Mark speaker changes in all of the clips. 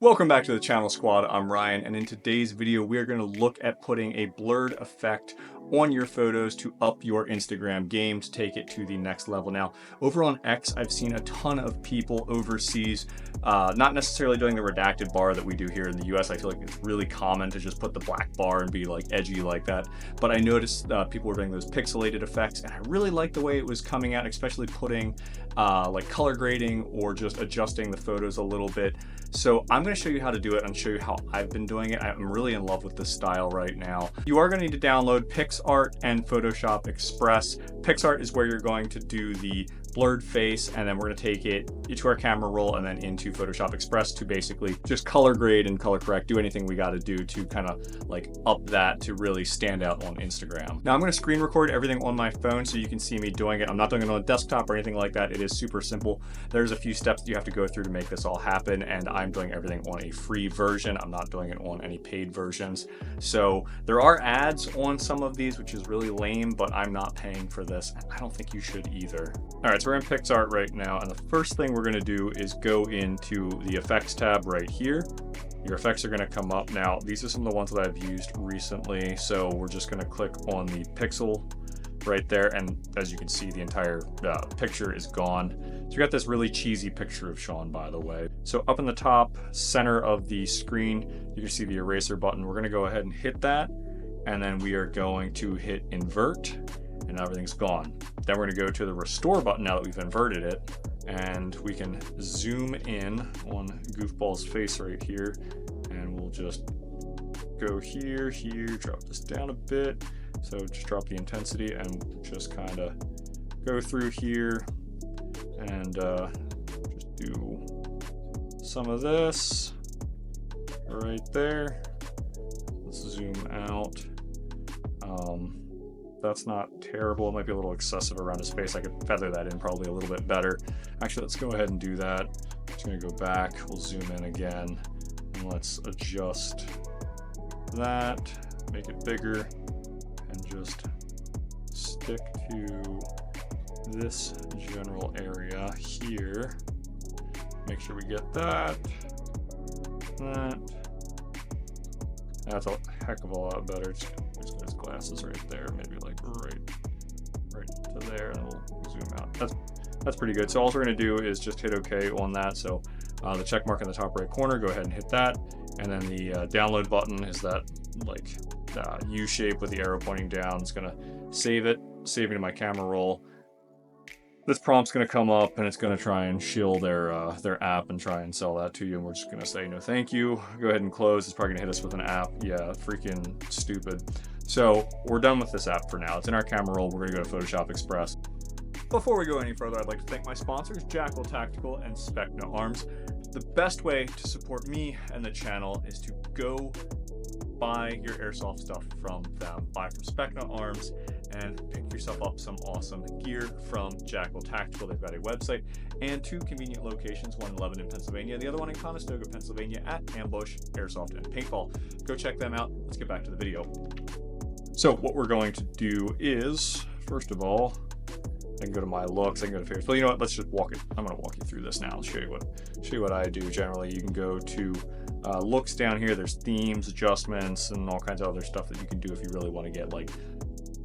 Speaker 1: Welcome back to the channel, squad. I'm Ryan, and in today's video we are going to look at putting a blurred effect on your photos to up your Instagram game, to take it to the next level. Now, over on X, I've seen a ton of people overseas not necessarily doing the redacted bar that we do here in the US. I feel like it's really common to just put the black bar and be like edgy like that, but I noticed people were doing those pixelated effects, and I really liked the way it was coming out, especially putting like color grading or just adjusting the photos a little bit. So I'm going to show you how to do it and show you how I've been doing it. I'm really in love with this style right now. You are going to need to download PixArt and Photoshop Express. PixArt is where you're going to do the blurred face, and then we're going to take it into our camera roll and then into Photoshop Express to basically just color grade and color correct, do anything we got to do to kind of like up that to really stand out on Instagram. Now I'm going to screen record everything on my phone so you can see me doing it. I'm not doing it on a desktop or anything like that. It is super simple. There's a few steps that you have to go through to make this all happen, and I'm doing everything on a free version. I'm not doing it on any paid versions. So there are ads on some of these, which is really lame, but I'm not paying for this. I don't think you should either. All right, so we're in PixArt right now, and the first thing we're going to do is go into the effects tab right here. Your effects are going to come up. Now, these are some of the ones that I've used recently, so we're just going to click on the pixel right there, and as you can see, the entire picture is gone. So you got this really cheesy picture of Sean, by the way. So up in the top center of the screen, you can see the eraser button. We're going to go ahead and hit that, and then we are going to hit invert, and everything's gone. Then we're going to go to the restore button now that we've inverted it, and we can zoom in on Goofball's face right here, and we'll just go here, drop this down a bit. So just drop the intensity and just kind of go through here and just do some of this right there. Let's zoom out. That's not terrible. It might be a little excessive around his face. I could feather that in probably a little bit better. Actually, let's go ahead and do that. Just gonna go back. We'll zoom in again, and let's adjust that, make it bigger, and just stick to this general area here. Make sure we get that. That's a heck of a lot better. Just his glasses right there, maybe like right to there, and we'll zoom out. That's pretty good. So all we're going to do is just hit OK on that. So the check mark in the top right corner, go ahead and hit that, and then the download button is that like U shape with the arrow pointing down. It's going to save it to my camera roll. This prompt's going to come up, and it's going to try and shill their app and try and sell that to you, and we're just going to say no thank you. Go ahead and close. It's probably going to hit us with an app. Yeah, freaking stupid. So we're done with this app for now. It's in our camera roll. We're going to go to Photoshop Express. Before we go any further, I'd like to thank my sponsors, Jackal Tactical and Specna Arms. The best way to support me and the channel is to go buy your airsoft stuff from them. Buy from Specna Arms and pick yourself up some awesome gear from Jackal Tactical. They've got a website and 2 convenient locations, one in Lebanon, Pennsylvania, the other one in Conestoga, Pennsylvania at Ambush, Airsoft, and Paintball. Go check them out. Let's get back to the video. So what we're going to do is, first of all, I can go to my looks, I can go to favorites, but you know what, let's just walk it. I'm going to walk you through this now. I'll show you what I do generally. You can go to looks down here. There's themes, adjustments, and all kinds of other stuff that you can do if you really want to get like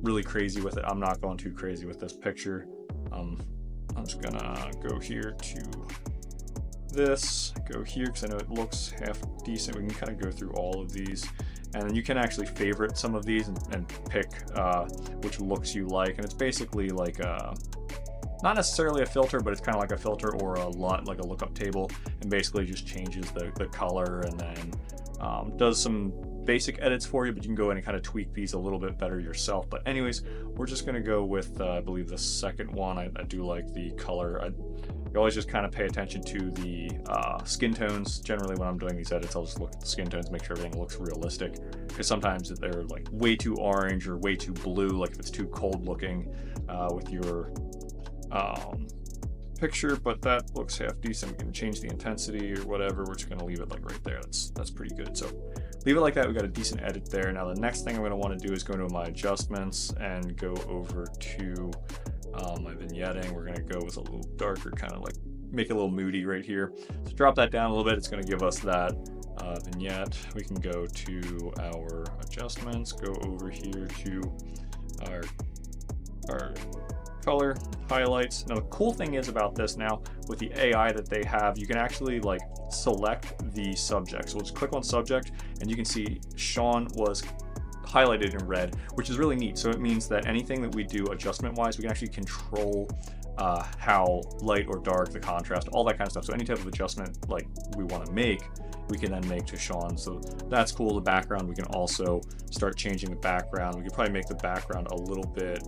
Speaker 1: really crazy with it. I'm not going too crazy with this picture. I'm just gonna go here to this, go here because I know it looks half decent. We can kind of go through all of these, and then you can actually favorite some of these and pick which looks you like. And it's basically like not necessarily a filter, but it's kind of like a filter or a like a lookup table, and basically just changes the color, and then does some basic edits for you, but you can go in and kind of tweak these a little bit better yourself. But anyways, we're just going to go with I believe the second one. I do like the color. You always just kind of pay attention to the skin tones. Generally when I'm doing these edits, I'll just look at the skin tones, make sure everything looks realistic, because sometimes they're like way too orange or way too blue, like if it's too cold looking with your picture. But that looks half decent. We can change the intensity or whatever. We're just going to leave it like right there. That's pretty good. So leave it like that. We got a decent edit there. Now the next thing I'm going to want to do is go into my adjustments and go over to my vignetting. We're going to go with a little darker, kind of like make it a little moody right here. So drop that down a little bit. It's going to give us that vignette. We can go to our adjustments, go over here to our color highlights. Now the cool thing is about this now with the AI that they have, you can actually like select the subject. So let's click on subject and you can see Sean was highlighted in red, which is really neat. So it means that anything that we do adjustment wise, we can actually control how light or dark, the contrast, all that kind of stuff. So any type of adjustment like we want to make, we can then make to Sean. So that's cool. The background, we can also start changing the background. We could probably make the background a little bit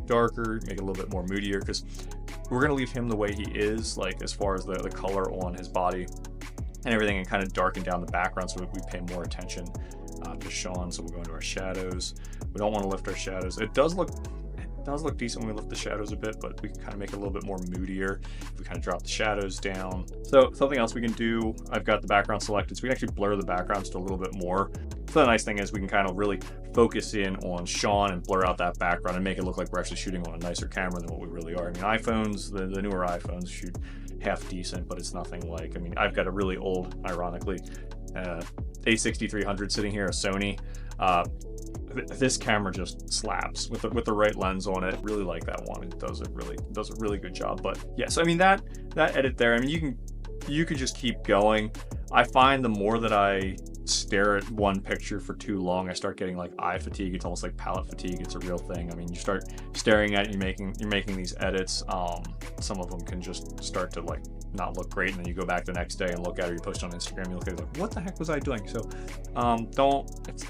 Speaker 1: darker, make it a little bit more moodier, because we're going to leave him the way he is, like as far as the color on his body and everything, and kind of darken down the background so we pay more attention to Sean. So we'll go into our shadows. We don't want to lift our shadows. It does look decent when we lift the shadows a bit, but we can kind of make it a little bit more moodier if we kind of drop the shadows down. So something else we can do, I've got the background selected, so we can actually blur the background just a little bit more. So the nice thing is we can kind of really focus in on Sean and blur out that background and make it look like we're actually shooting on a nicer camera than what we really are. I mean, iPhones, the newer iPhones shoot half decent, but it's nothing like, I mean, I've got a really old, ironically, A6300 sitting here, a Sony. This camera just slaps with the right lens on it. Really like that one. It does a really good job. But yeah, so I mean that edit there, I mean you could just keep going. I find the more that I stare at one picture for too long, I start getting like eye fatigue. It's almost like palette fatigue. It's a real thing. I mean, you start staring at it, you're making these edits. Some of them can just start to like not look great, and then you go back the next day and look at it, you post on Instagram, you look at it like, what the heck was I doing? So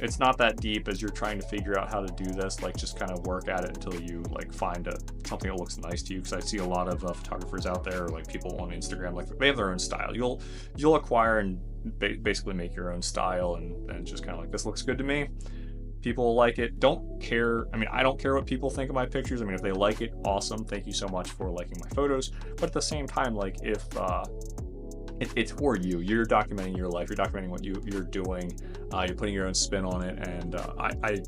Speaker 1: it's not that deep as you're trying to figure out how to do this. Like just kind of work at it until you like find something that looks nice to you, because I see a lot of photographers out there, or like people on Instagram, like they have their own style. You'll acquire and basically make your own style and just kind of like, this looks good to me. People like it. Don't care. I mean, I don't care what people think of my pictures. I mean, if they like it, awesome. Thank you so much for liking my photos. But at the same time, like if it's for you, you're documenting your life, you're documenting what you're doing, you're putting your own spin on it. And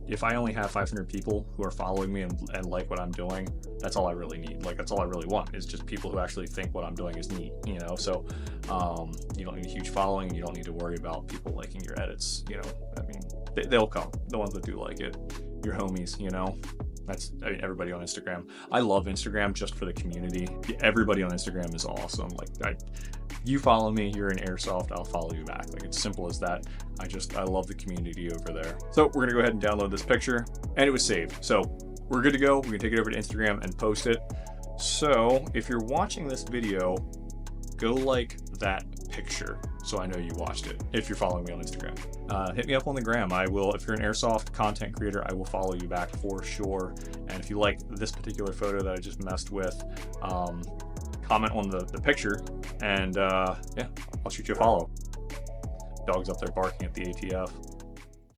Speaker 1: if I only have 500 people who are following me and like what I'm doing, that's all I really need. Like that's all I really want, is just people who actually think what I'm doing is neat, you know? So you don't need a huge following, and you don't need to worry about people liking your edits, you know? I mean, they'll come, the ones that do like it, your homies, you know? I mean, everybody on Instagram. I love Instagram just for the community. Everybody on Instagram is awesome. Like you follow me, you're in Airsoft, I'll follow you back. Like it's simple as that. I love the community over there. So we're gonna go ahead and download this picture, and it was saved. So we're good to go. We're gonna take it over to Instagram and post it. So if you're watching this video, go like that picture so I know you watched it, if you're following me on Instagram. Hit me up on the gram. I will, if you're an Airsoft content creator, I will follow you back for sure. And if you like this particular photo that I just messed with, comment on the picture, and yeah, I'll shoot you a follow. Dog's up there barking at the ATF.